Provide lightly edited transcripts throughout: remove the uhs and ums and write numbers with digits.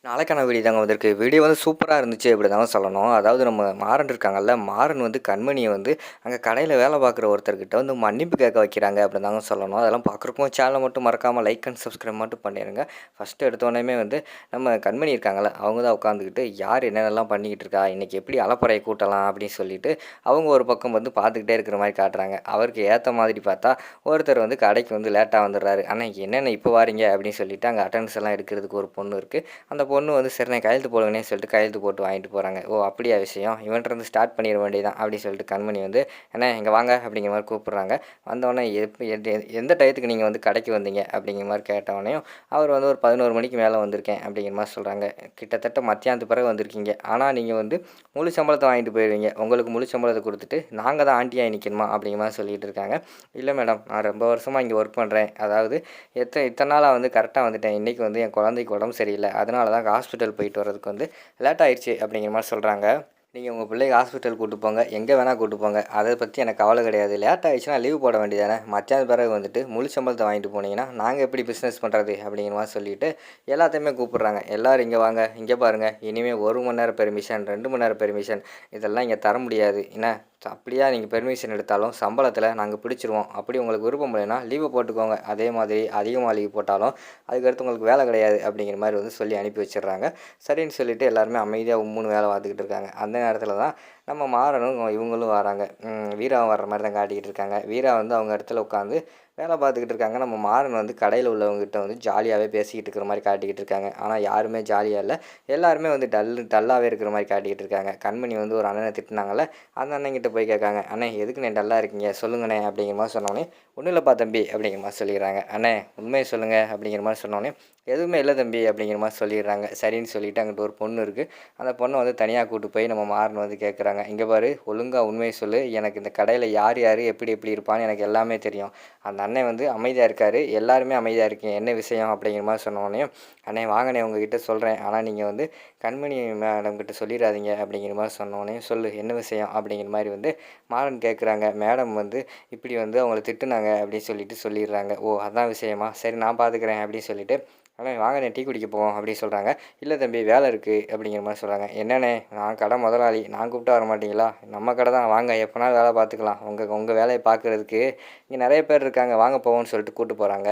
நாளைக்கான வீடியோ தாங்க வந்திருக்கு. வீடியோ வந்து சூப்பரா இருந்துச்சு அப்படி தாங்க சொல்லணும். அதாவது நம்ம மாறன் இருக்காங்கல்ல, மாறன் வந்து கண்மணிய வந்து அங்க கடையில வேலை பார்க்குற ஒருத்தர்கிட்ட வந்து மன்னிப்பு கேட்க வைக்கிறாங்க அப்படி தாங்க சொல்லணும். அதெல்லாம் பார்க்குறப்போ சேனல மட்டும் மறக்காம லைக் அண்ட் சப்ஸ்கிரைப் மட்டும் பண்ணிருங்க. ஃபர்ஸ்ட்டு எடுத்தோனேயுமே வந்து நம்ம கண்மணி இருக்காங்கல்ல, அவங்க தான் உட்காந்துக்கிட்டு யார் என்னென்னலாம் பண்ணிக்கிட்டு இருக்கா, இன்னைக்கு எப்படி அலப்பறைய கூட்டலாம் அப்படின்னு சொல்லிட்டு, அவங்க ஒரு பக்கம் வந்து பார்த்துக்கிட்டே இருக்கிற மாரி காட்டுறாங்க. அவருக்கு ஏத்த மாதிரி பார்த்தா, ஒருத்தர் வந்து கடைக்கு வந்து லேட்டா வந்துடுறாரு. "அண்ணே என்னண்ணே இப்போ வாரீங்க?" அப்படின்னு சொல்லிட்டு அங்க அட்டெண்டன்ஸ் எல்லாம் எடுக்கிறதுக்கு ஒரு பொண்ணு இருக்கு. அந்த பொண்ணு வந்து சரி நான் கையெழுத்து போடுங்கன்னே சொல்லிட்டு கையெழுத்து போட்டு வாங்கிட்டு போகிறாங்க. ஓ அப்படியா விஷயம், இவன்கிட்ட ஸ்டார்ட் பண்ணிட வேண்டியதான் அப்படின்னு சொல்லிட்டு கண்மணி வந்து அண்ணே இங்கே வாங்க அப்படிங்கிற மாதிரி கூப்பிட்றாங்க. வந்தோடனே எந்த டயத்துக்கு நீங்கள் வந்து கடைக்கு வந்தீங்க அப்படிங்கிற மாதிரி கேட்டவொடனேயும் அவர் வந்து ஒரு 11 மணிக்கு மேலே வந்திருக்கேன் அப்படிங்கிற மாதிரி சொல்கிறாங்க. கிட்டத்தட்ட மத்தியானத்து பிறகு வந்திருக்கீங்க, ஆனால் நீங்கள் வந்து முழு சம்பளத்தை வாங்கிட்டு போயிடுவீங்க, உங்களுக்கு முழு சம்பளத்தை கொடுத்துட்டு நாங்கள் தான் ஆண்டியாக நிற்கணுமா அப்படிங்கிற மாதிரி சொல்லிட்டு இருக்காங்க. இல்லை மேடம், நான் ரொம்ப வருஷமாக இங்கே ஒர்க் பண்ணுறேன், அதாவது இத்தனை நாளாக வந்து கரெக்டாக வந்துட்டேன், இன்றைக்கி வந்து என் குழந்தைக்கு உடம்பு சரியில்லை, அதனால தான் ஹாஸ்பிட்டல் போயிட்டு வரதுக்கு வந்து லேட் ஆயிடுச்சு அப்படிங்கிற மாதிரி சொல்கிறாங்க. நீங்கள் உங்கள் பிள்ளைய ஹாஸ்பிட்டல் கூட்டு போங்க, எங்கே வேணால் கூட்டு போங்க, அதை பற்றி எனக்கு கவலை கிடையாது. லேட் ஆகிடுச்சுன்னா லீவ் போட வேண்டியதானே, மத்தியானம் பிறகு வந்துட்டு முழு சம்பளத்தை வாங்கிட்டு போனீங்கன்னா நாங்கள் எப்படி பிஸ்னஸ் பண்ணுறது அப்படிங்கிற மாதிரி சொல்லிவிட்டு எல்லாத்தையுமே கூப்பிட்றாங்க. எல்லோரும் இங்கே வாங்க, இங்கே பாருங்கள், இனிமேல் 1 மணி நேரம் பெர்மிஷன், 2 மணி நேரம் பெர்மிஷன் இதெல்லாம் இங்கே தர முடியாது. என்ன அப்படியா நீங்கள் பெர்மிஷன் எடுத்தாலும் சம்பளத்தில் நாங்கள் பிடிச்சிருவோம், அப்படி உங்களுக்கு விருப்பம் இல்லைன்னா லீவை போட்டுக்கோங்க, அதே மாதிரி அதிகமாக லீவ் போட்டாலும் அதுக்கடுத்து உங்களுக்கு வேலை கிடையாது அப்படிங்கிற மாதிரி வந்து சொல்லி அனுப்பி வச்சிடுறாங்க. சரின்னு சொல்லிவிட்டு எல்லாருமே அமைதியாக உம்முன்னு வேலை பார்த்துக்கிட்டு இருக்காங்க. அந்த நேரத்தில் தான் நம்ம மாறனும் இவங்களும் வராங்க. வீராவும் வர்ற மாதிரி தான் காட்டிக்கிட்டு இருக்காங்க. வீரா வந்து அவங்க இடத்துல உட்காந்து வேலை பார்த்துக்கிட்டு இருக்காங்க. நம்ம மாறன் வந்து கடையில் உள்ளவங்ககிட்ட வந்து ஜாலியாகவே பேசிக்கிட்டு இருக்கிற மாதிரி காட்டிக்கிட்டு இருக்காங்க. ஆனால் யாருமே ஜாலியாக இல்லை, எல்லாருமே வந்து டல்லாகவே இருக்கிற மாதிரி காட்டிக்கிட்டு இருக்காங்க. கண்மணி வந்து ஒரு அண்ணனை திட்டினாங்கல்ல, அந்த அண்ணன்கிட்ட போய் கேட்காங்க, அண்ணே எதுக்குண்ணே டல்லாக இருக்கீங்க சொல்லுங்கண்ணே அப்படிங்கிற மாதிரி சொன்னோடனே, ஒன்றும் இல்லைப்பா தம்பி அப்படிங்கிற மாதிரி சொல்லிடுறாங்க. அண்ணே உண்மையை சொல்லுங்கள் அப்படிங்கிற மாதிரி சொன்னோடனே, எதுவுமே இல்லை தம்பி அப்படிங்கிற மாதிரி சொல்லிடுறாங்க. சரின்னு சொல்லிவிட்டு அங்கிட்டு ஒரு பொண்ணு இருக்குது, அந்த பொண்ணை வந்து தனியாக கூப்பிட்டு போய் நம்ம மாறன் வந்து கேட்குறாங்க. இங்கே பாரு, ஒழுங்காக உண்மையை சொல்லு, எனக்கு இந்த கடையில் யார் யார் எப்படி எப்படி இருப்பான்னு எனக்கு எல்லாமே தெரியும். அந்த அண்ணன் வந்து அமைதியாக இருக்கார், எல்லாருமே அமைதியாக இருக்கீங்க, என்ன விஷயம் அப்படிங்கிற மாதிரி சொன்னோடனே, அண்ணே வாங்கண்ணே உங்ககிட்ட சொல்கிறேன், ஆனால் நீங்கள் வந்து கண்மணி மேடம்கிட்ட சொல்லிடாதீங்க அப்படிங்கிற மாதிரி சொன்னோடனே, சொல்லு என்ன விஷயம் அப்படிங்கிற மாதிரி வந்து மாறன் கேட்குறாங்க. மேடம் வந்து இப்படி வந்து அவங்கள திட்டுனாங்க அப்படின்னு சொல்லிட்டு சொல்லிடுறாங்க. ஓ அதான் விஷயமா, சரி நான் பார்த்துக்கிறேன் அப்படின்னு சொல்லிட்டு, அண்ணே வாங்கண்ணே டீ குடிக்க போவோம் அப்படின்னு சொல்கிறாங்க. இல்லை தம்பி வேலை இருக்குது அப்படிங்கிற மாதிரி சொல்கிறாங்க. என்னண்ணே நான் கடை முதலாளி, நான் கூப்பிட்டா வர மாட்டிங்களா, நம்ம கடை தான், வாங்க எப்போனாலும் வேலை பார்த்துக்கலாம், உங்கள் வேலையை பார்க்குறதுக்கு இங்கே நிறைய பேர் இருக்காங்க, வாங்க போவோம்னு சொல்லிட்டு கூப்பிட்டு போகிறாங்க.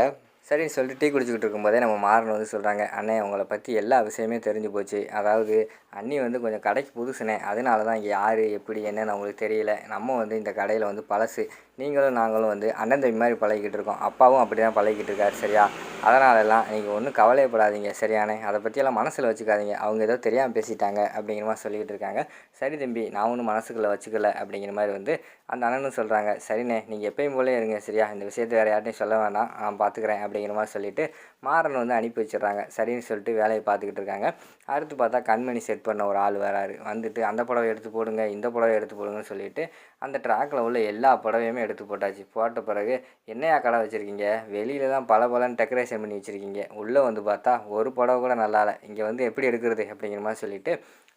சரின்னு சொல்லிட்டு டீ குடிச்சிக்கிட்டு இருக்கும்போதே நம்ம மாறன் வந்து சொல்கிறாங்க, அண்ணே உங்களை பற்றி எல்லா விஷயமே தெரிஞ்சு போச்சு, அதாவது அண்ணி வந்து கொஞ்சம் கடைக்கு புதுசுண்ணே, அதனால தான் இங்கே யார் எப்படி என்னன்னு அவங்களுக்கு தெரியல, நம்ம வந்து இந்த கடையில் வந்து பழசு, நீங்களும் நாங்களும் வந்து அண்ணன் தம்பி மாதிரி பழகிக்கிட்டு இருக்கோம், அப்பாவும் அப்படி தான் பழகிக்கிட்டு இருக்காரு சரியா, அதனாலலாம் நீங்கள் ஒன்றும் கவலையப்படாதீங்க சரியானே, அதை பற்றியெல்லாம் மனசில் வச்சுக்காதீங்க, அவங்க ஏதோ தெரியாமல் பேசிட்டாங்க அப்படிங்கிற மாதிரி சொல்லிக்கிட்டு இருக்காங்க. சரி தம்பி நான் ஒன்றும் மனசுக்குள்ளே வச்சுக்கல அப்படிங்கிற மாதிரி வந்து அந்த அண்ணனும் சொல்கிறாங்க. சரிண்ணே நீங்கள் எப்பயும் போலே இருங்க சரியா, இந்த விஷயத்தை வேறு யார்ட்டையும் சொல்ல வேணாம், நான் பார்த்துக்கிறேன் அப்படிங்கிற மாதிரி சொல்லிவிட்டு மாறன் வந்து அனுப்பி வச்சிடுறாங்க. சரின்னு சொல்லிட்டு வேலையை பார்த்துக்கிட்டு இருக்காங்க. அடுத்து பார்த்தா கண்மணி செட் பண்ண ஒரு ஆள் வராரு. வந்துட்டு அந்த புடவை எடுத்து போடுங்க, இந்த புடவை எடுத்து போடுங்கன்னு சொல்லிவிட்டு அந்த ட்ராக்கில் உள்ள எல்லா புடவையுமே எடுத்து போட்டாச்சு. போட்ட பிறகு என்னையா கடை வச்சுருக்கீங்க, வெளியில் தான் பலன்னு டெக்கரேஷன் பண்ணி வச்சுருக்கீங்க, உள்ளே வந்து பார்த்தா ஒரு புடவை கூட நல்லா இல்லை, இங்கே வந்து எப்படி எடுக்கிறது அப்படிங்கிற மாதிரி சொல்லிவிட்டு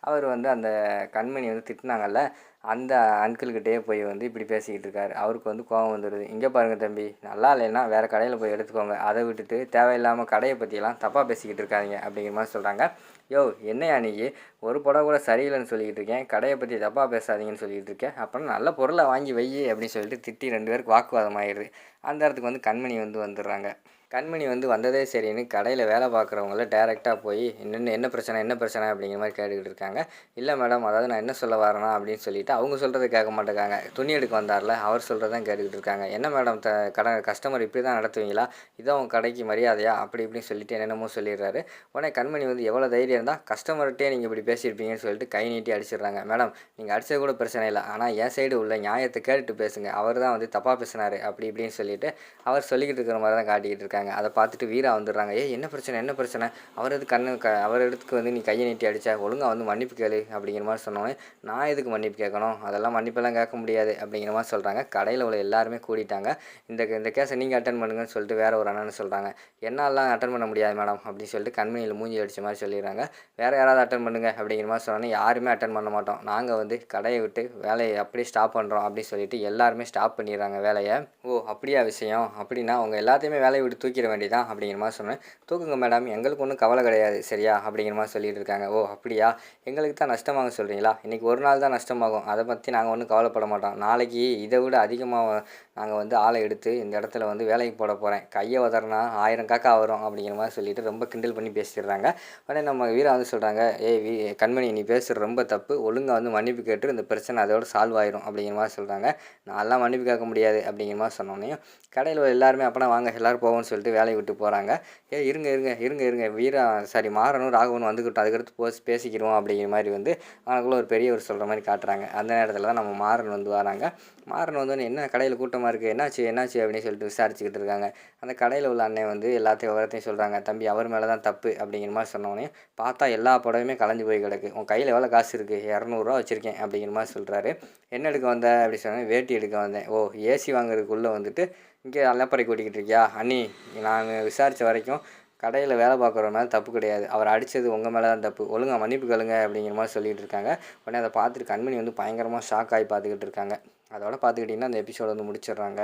அவர் வந்து அந்த கண்மணி வந்து திட்டினாங்கல்ல, அந்த அங்கிள்கிட்டயே போய் வந்து இப்படி பேசிக்கிட்டு இருக்காரு. அவருக்கு வந்து கோவம் வந்துடுது. இங்கே பாருங்கள் தம்பி, நல்லா இல்லைன்னா வேறு கடையில் போய் எடுத்துக்கோங்க, அதை விட்டுட்டு தேவையில்லாமல் கடையை பற்றியெல்லாம் தப்பாக பேசிக்கிட்டு இருக்காதீங்க அப்படிங்கிற மாதிரி சொல்கிறாங்க. யோ என்னையா நீ ஒரு புடவை கூட சரியில்லைன்னு சொல்லிக்கிட்டு இருக்கேன், கடையை பற்றி தப்பாக பேசாதீங்கன்னு சொல்லிக்கிட்டு இருக்கேன், அப்புறம் நல்ல பொருளை வாங்கி வை அப்படின்னு சொல்லிட்டு திட்டி 2 பேருக்கு வாக்குவாதம் ஆயிடுது. அந்த இடத்துக்கு வந்து கண்மணி வந்து வந்துடுறாங்க. கண்மணி வந்து வந்ததே சரின்னு கடையில் வேலை பார்க்குறவங்கள டேரெக்டாக போய் என்ன பிரச்சனை அப்படிங்கிற மாதிரி கேட்டுக்கிட்டு இருக்காங்க. இல்லை மேடம், அதாவது நான் என்ன சொல்ல வரேனா அப்படின்னு சொல்லிட்டு அவங்க சொல்கிறத கேட்க மாட்டேங்காங்க. துணி எடுக்க வந்தார்ல அவர் சொல்கிறதான் கேட்டுக்கிட்டு இருக்காங்க. என்ன மேடம் கஸ்டமர் இப்படி தான் நடத்துவீங்களா, இதான் உங்கள் கடைக்கு மரியாதையா அப்படி இப்படின்னு சொல்லிட்டு என்னென்னமோ சொல்லிடுறாரு. உடனே கண்மணி வந்து எவ்வளோ தைரியம் இருந்தால் கஸ்டமர்கிட்டே நீங்கள் இப்படி பேசியிருப்பீங்கன்னு சொல்லிட்டு கை நீட்டி அடிச்சிடுறாங்க. மேடம் நீங்கள் அடித்தது கூட பிரச்சனை இல்லை, ஆனால் என் சைடு உள்ள நியாயத்தை கேட்டுட்டு பேசுங்க, அவர் தான் வந்து தப்பாக பேசினார் அப்படி இப்படின்னு சொல்லிட்டு அவர் சொல்லிக்கிட்டு இருக்கிற மாதிரி தான் காட்டிக்கிட்டு இருக்காங்க. அதை பார்த்துட்டு வீரா வந்துடுறாங்க. என்ன பிரச்சனை, அவர் எது அவர் இடத்துக்கு வந்து நீ கையை நீட்டி அடித்தா, ஒழுங்காக வந்து மன்னிப்பு கேளு அப்படிங்கிற மாதிரி சொன்னோன்னே, நான் எதுக்கு மன்னிப்பு கேட்கணும், அதெல்லாம் மன்னிப்பெல்லாம் கேட்க முடியாது அப்படிங்கிற மாதிரி சொல்கிறாங்க. கடையில் உள்ள எல்லாருமே கூடிட்டாங்க. இந்த கேஸை நீங்கள் அட்டன் பண்ணுங்கன்னு சொல்லிட்டு வேற ஒரு அண்ணன் சொல்கிறாங்க. என்னாலாம் அட்டன் பண்ண முடியாது மேடம் அப்படின்னு சொல்லிட்டு கண்மணியில் மூஞ்சி அடித்த மாதிரி சொல்லிடுறாங்க. வேறு யாராவது அட்டன் பண்ணுங்க அப்படிங்கிற மாதிரி சொன்னோன்னே, யாருமே அட்டன் பண்ண மாட்டோம், நாங்கள் வந்து கடையை விட்டு வேலையை அப்படியே ஸ்டாப் பண்ணுறோம் அப்படின்னு சொல்லிட்டு எல்லாருமே ஸ்டாப் பண்ணிடுறாங்க வேலையை. ஓ அப்படியா விஷயம், அப்படின்னா அவங்க எல்லாத்தையுமே வேலையை விட்டு தூக்கிட வேண்டியதான் அப்படிங்கிற மாதிரி சொன்னேன். தூக்குங்க மேடம், எங்களுக்கு ஒன்றும் கவலை கிடையாது சரியா அப்படிங்கிற மாதிரி சொல்லிட்டு இருக்காங்க. ஓ அப்படியா, எங்களுக்கு தான் நஷ்டமாகும் சொல்கிறீங்களா, இன்றைக்கி ஒரு நாள் தான் நஷ்டமாகும், அதை பற்றி நாங்கள் ஒன்றும் கவலைப்பட மாட்டோம். நாளைக்கு இதை விட அதிகமாக நாங்கள் வந்து ஆளை எடுத்து இந்த இடத்துல வந்து வேலைக்கு போட போகிறேன், கையை உதறினா 1000 காக்கா வரும் அப்படிங்கிற மாதிரி சொல்லிட்டு ரொம்ப கிண்டல் பண்ணி பேசிடுறாங்க. உடனே நம்ம வீரா வந்து சொல்கிறாங்க, ஏய் கண்மணி, நீ பேசுகிற ரொம்ப தப்பு, ஒழுங்காக வந்து மன்னிப்பு கேட்டு இந்த பிரச்சனை அதோட சால்வ் ஆயிரும் அப்படிங்கிற மாதிரி சொல்கிறாங்க. நான்லாம் மன்னிப்பு கேட்க முடியாது அப்படிங்கிற மாதிரி சொன்னோன்னே கடையில் எல்லாருமே அப்போனா வாங்க எல்லோரும் போவோம்னு சொல்லிட்டு வேலையை விட்டு போகிறாங்க. இருங்க இருங்க இருங்க இருங்க வீரா சாரி மாறனும் ராகவனும் வந்துக்கிட்டோம், அதுக்கடுத்து பேசிக்கிறோம் அப்படிங்கிற மாதிரி வந்து அவனுக்குள்ள ஒரு பெரியவர் சொல்கிற மாதிரி காட்டுறாங்க. அந்த நேரத்தில் தான் நம்ம மாறன் வந்து வராங்க. மாறன் வந்தோடனே என்ன கடையில் கூட்டமாக இருக்குது, என்னாச்சு என்னாச்சு அப்படின்னு சொல்லிட்டு விசாரிச்சுக்கிட்டு இருக்காங்க. அந்த கடையில் உள்ள அண்ணன் வந்து எல்லாத்தையும் விவரத்தையும் சொல்கிறாங்க. தம்பி, அவர் மேலே தான் தப்பு அப்படிங்கிற மாதிரி சொன்னோடனே பார்த்தா எல்லா புடவையுமே கலைஞ்சு போய் கிடக்கு. உன் கையில் எவ்வளோ காசு இருக்குது, 200 வச்சுருக்கேன் அப்படிங்கிற மாதிரி சொல்கிறாரு. என்ன எடுக்க வந்த அப்படி சொன்னேன். வேட்டி எடுக்க வந்தேன். ஓ ஏசி வாங்குறதுக்குள்ளே வந்துட்டு இங்கே அலப்பறை கூட்டிக்கிட்டு இருக்கியா அண்ணி, நான் விசாரித்த வரைக்கும் கடையில் வேலை பார்க்குற மேலே தப்பு கிடையாது, அவர் அடித்தது உங்கள் மேலே தான் தப்பு, ஒழுங்காக மன்னிப்பு கேளுங்க அப்படிங்கிற மாதிரி சொல்லிகிட்டு இருக்காங்க. உடனே அதை பார்த்துட்டு கண்மணி வந்து பயங்கரமாக ஷாக் ஆகி பார்த்துக்கிட்டு இருக்காங்க. அதோட பார்த்துக்கிட்டிங்கன்னா அந்த எபிசோட வந்து முடிச்சிடுறாங்க.